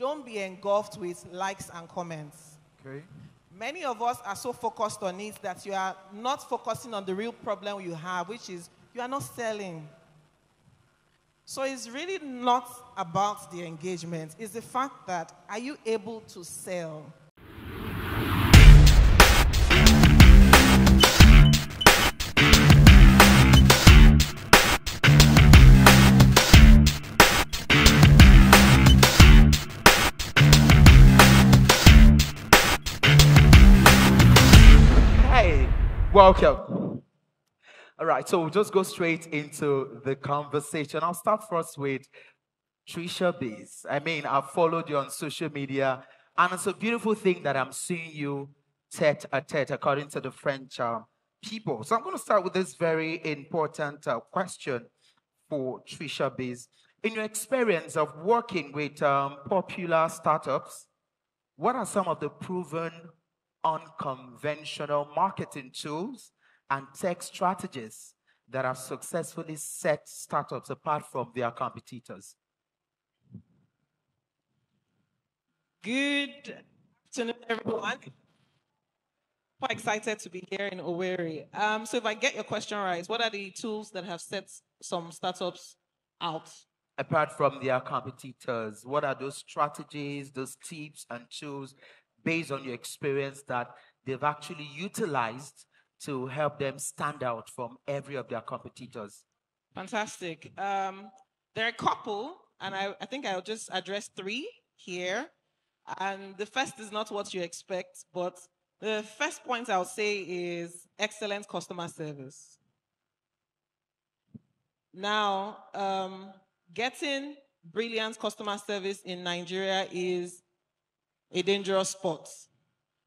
don't be engulfed with likes and comments. Okay. Many of us are so focused on it that you are not focusing on the real problem you have, which is you are not selling. So it's really not about the engagement. It's the fact that, are you able to sell? Welcome. All right, so we'll just go straight into the conversation. I'll start first with Tricia Biz. I mean, I've followed you on social media, and it's a beautiful thing that I'm seeing you tete-a-tete, according to the French people. So I'm going to start with this very important question for Tricia Biz. In your experience of working with popular startups, what are some of the proven unconventional marketing tools and tech strategies that have successfully set startups apart from their competitors? Good afternoon, everyone. Quite excited to be here in Owerri. So if I get your question right, what are the tools that have set some startups out? Apart from their competitors, what are those strategies, those tips and tools based on your experience that they've actually utilized to help them stand out from every of their competitors? Fantastic. There are a couple, and I think I'll just address three here. And the first is not what you expect, but the first point I'll say is excellent customer service. Now, getting brilliant customer service in Nigeria is a dangerous sport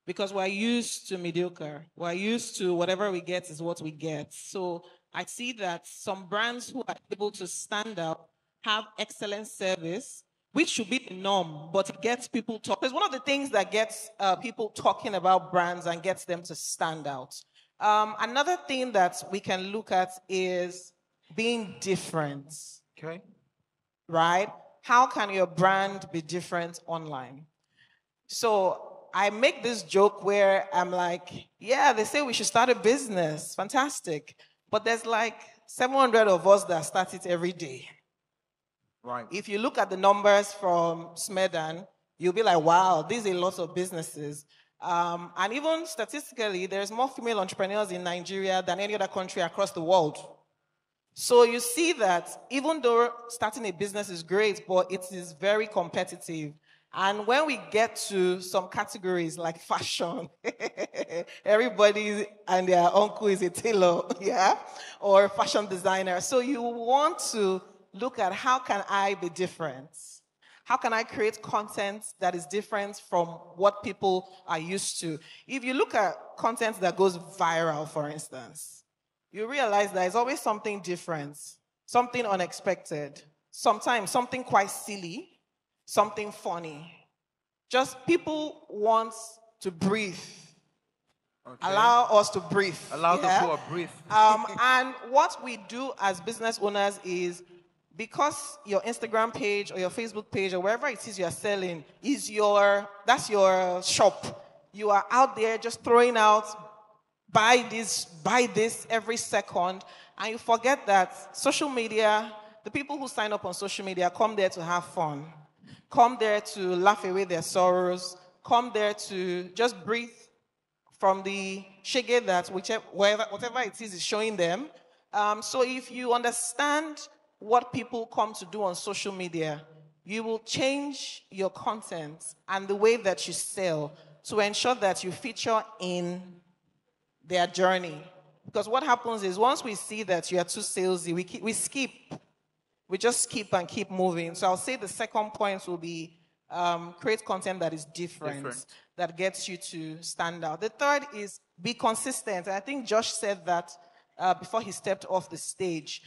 because we're used to mediocre. We're used to whatever we get is what we get. So I see that some brands who are able to stand out have excellent service, which should be the norm, but it gets people talking. It's one of the things that gets people talking about brands and gets them to stand out. Another thing that we can look at is being different. Okay. Right? How can your brand be different online? So I make this joke where I'm like, yeah, they say we should start a business. Fantastic. But there's like 700 of us that start it every day. Right. If you look at the numbers from Smedan, you'll be like, wow, these are lots of businesses. And even statistically, there's more female entrepreneurs in Nigeria than any other country across the world. So you see that even though starting a business is great, but it is very competitive. And when we get to some categories like fashion, everybody and their uncle is a tailor, yeah, or fashion designer. So you want to look at how can I be different? How can I create content that is different from what people are used to? If you look at content that goes viral, for instance, you realize there's always something different, something unexpected, sometimes something quite silly, something funny. Just people want to breathe. Okay. Allow us to breathe. Allow the poor breathe. And what we do as business owners is, because your Instagram page or your Facebook page or wherever it is you're selling is that's your shop. You are out there just throwing out, buy this every second, and you forget that social media, the people who sign up on social media come there to have fun, come there to laugh away their sorrows, come there to just breathe from the shege that whatever it is showing them. So if you understand what people come to do on social media, you will change your content and the way that you sell to ensure that you feature in their journey. Because what happens is once we see that you are too salesy, we skip. We just skip and keep moving. So I'll say the second point will be create content that is different, that gets you to stand out. The third is be consistent. And I think Josh said that before he stepped off the stage.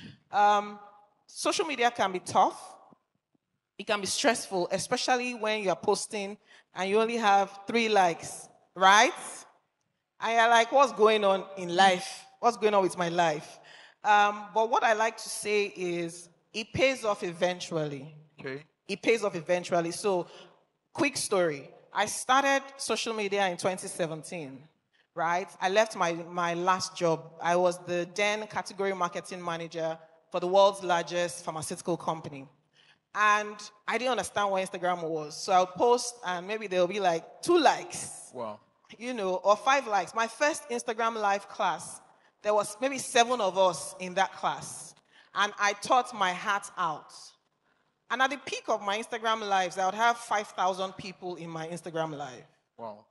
Social media can be tough. It can be stressful, especially when you're posting and you only have 3 likes, right? And you're like, what's going on in life? What's going on with my life? But what I like to say is it pays off eventually. Okay. It pays off eventually. So quick story. I started social media in 2017, right? I left my last job. I was the then category marketing manager for the world's largest pharmaceutical company. And I didn't understand what Instagram was. So I'll post and maybe there'll be like 2 likes, Wow. or 5 likes. My first Instagram live class, there was maybe 7 of us in that class. And I taught my heart out. And at the peak of my Instagram lives, I would have 5,000 people in my Instagram live. Wow.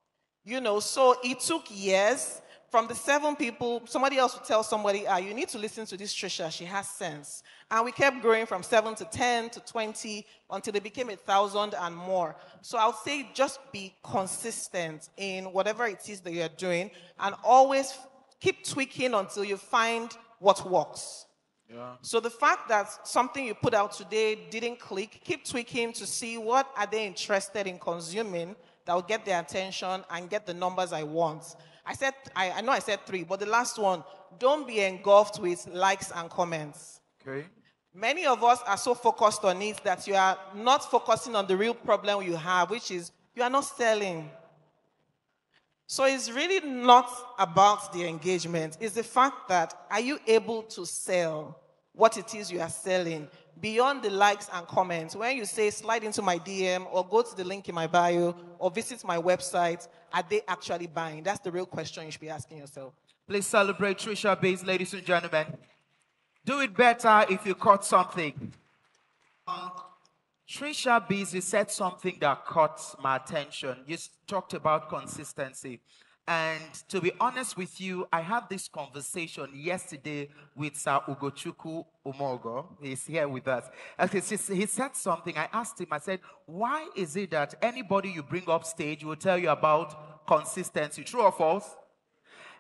So it took years. From the 7 people, somebody else would tell somebody, you need to listen to this Tricia, she has sense. And we kept growing from 7 to 10 to 20 until it became 1,000 and more. So I would say just be consistent in whatever it is that you're doing and always keep tweaking until you find what works. Yeah. So the fact that something you put out today didn't click, keep tweaking to see what are they interested in consuming that will get their attention and get the numbers I want. I know I said 3, but the last one, don't be engulfed with likes and comments. Okay. Many of us are so focused on it that you are not focusing on the real problem you have, which is you are not selling. So it's really not about the engagement. It's the fact that are you able to sell what it is you are selling beyond the likes and comments? When you say slide into my DM or go to the link in my bio or visit my website, are they actually buying? That's the real question you should be asking yourself. Please celebrate Tricia Bays, ladies and gentlemen. Do it better if you caught something. Tricia Bays, you said something that caught my attention. You talked about consistency. And to be honest with you, I had this conversation yesterday with Sir Ugochukwu Umogo. He's here with us. He said something. I asked him, I said, why is it that anybody you bring up stage will tell you about consistency? True or false?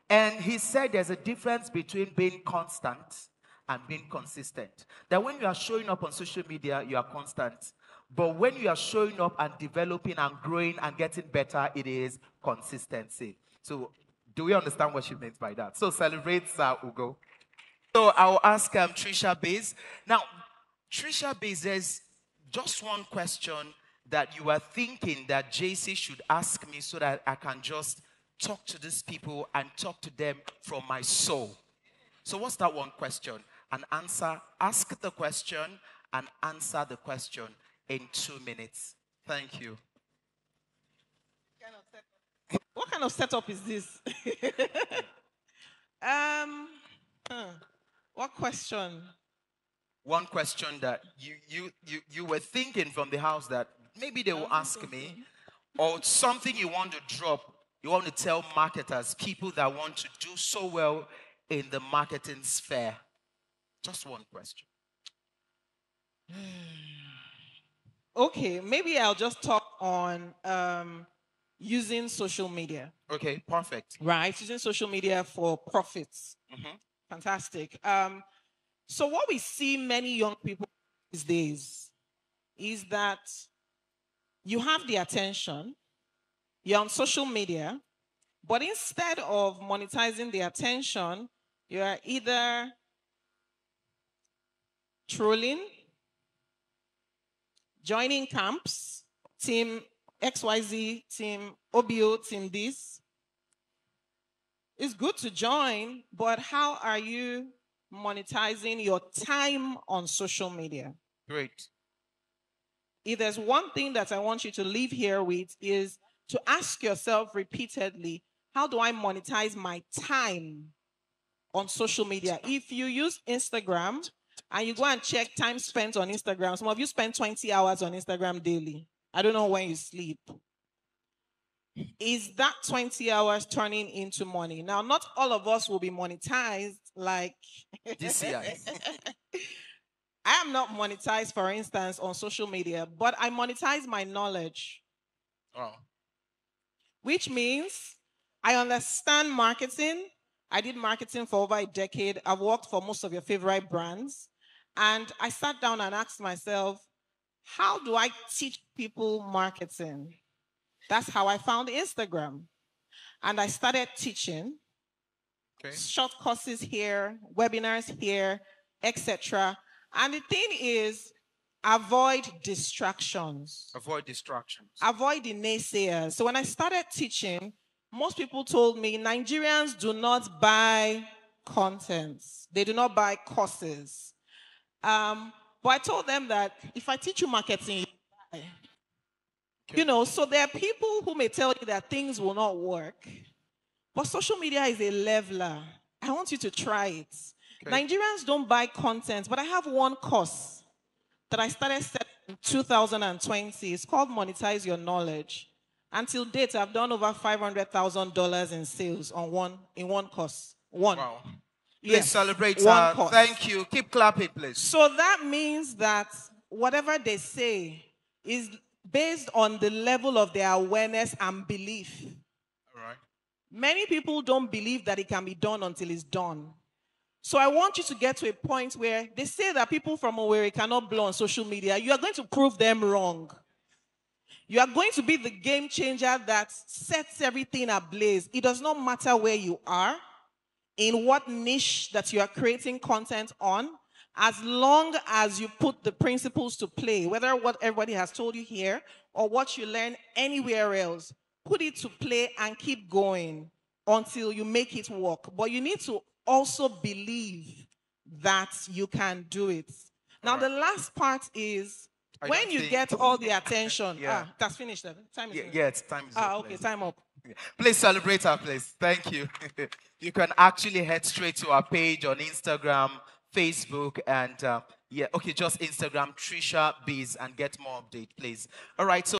And he said there's a difference between being constant and being consistent. That when you are showing up on social media, you are constant. But when you are showing up and developing and growing and getting better, it is consistency. So do we understand what she meant by that? So celebrate Ugo. So I'll ask Tricia Bays. Now, Tricia Bays, there's just one question that you are thinking that JC should ask me so that I can just talk to these people and talk to them from my soul. So what's that one question? And answer, ask the question and answer the question in 2 minutes. Thank you. What kind of setup is this? What question? One question that you were thinking from the house that maybe they will ask me, or something you want to drop, you want to tell marketers, people that want to do so well in the marketing sphere. Just one question. Okay, maybe I'll just talk on using social media. Okay, perfect. Right, using social media for profits. Mm-hmm. Fantastic. So what we see many young people these days is that you have the attention, you're on social media, but instead of monetizing the attention, you are either trolling, joining camps, team XYZ, team OBO, team this. It's good to join, but how are you monetizing your time on social media? Great. If there's one thing that I want you to leave here with is to ask yourself repeatedly, how do I monetize my time on social media? If you use Instagram and you go and check time spent on Instagram, some of you spend 20 hours on Instagram daily. I don't know when you sleep. Is that 20 hours turning into money? Now, not all of us will be monetized like this year. I am not monetized, for instance, on social media, but I monetize my knowledge. Oh. Which means I understand marketing. I did marketing for over a decade. I've worked for most of your favorite brands. And I sat down and asked myself, how do I teach people marketing? That's how I found Instagram. And I started teaching. Okay. Short courses here, webinars here, etc. And the thing is, avoid distractions. Avoid distractions. Avoid the naysayers. So when I started teaching, most people told me Nigerians do not buy contents. They do not buy courses. But I told them that if I teach you marketing, you buy. Okay. You know, so there are people who may tell you that things will not work. But social media is a leveler. I want you to try it. Okay. Nigerians don't buy content, but I have one course that I started selling in 2020. It's called Monetize Your Knowledge. Until date, I've done over $500,000 in sales on one course. One. Wow. Please celebrate one course. Thank you. Keep clapping, please. So that means that whatever they say is based on the level of their awareness and belief. All right. Many people don't believe that it can be done until it's done. So I want you to get to a point where they say that people from Owerri cannot blow on social media. You are going to prove them wrong. You are going to be the game changer that sets everything ablaze. It does not matter where you are, in what niche that you are creating content on, as long as you put the principles to play, whether what everybody has told you here or what you learn anywhere else, put it to play and keep going until you make it work. But you need to also believe that you can do it. Now, the last part is when you get all the attention. That's finished. Time is time is up. Okay, time up. Please celebrate her, please. Thank you. You can actually head straight to our page on Instagram, Facebook, and just Instagram, Tricia Biz, and get more update, please. All right, so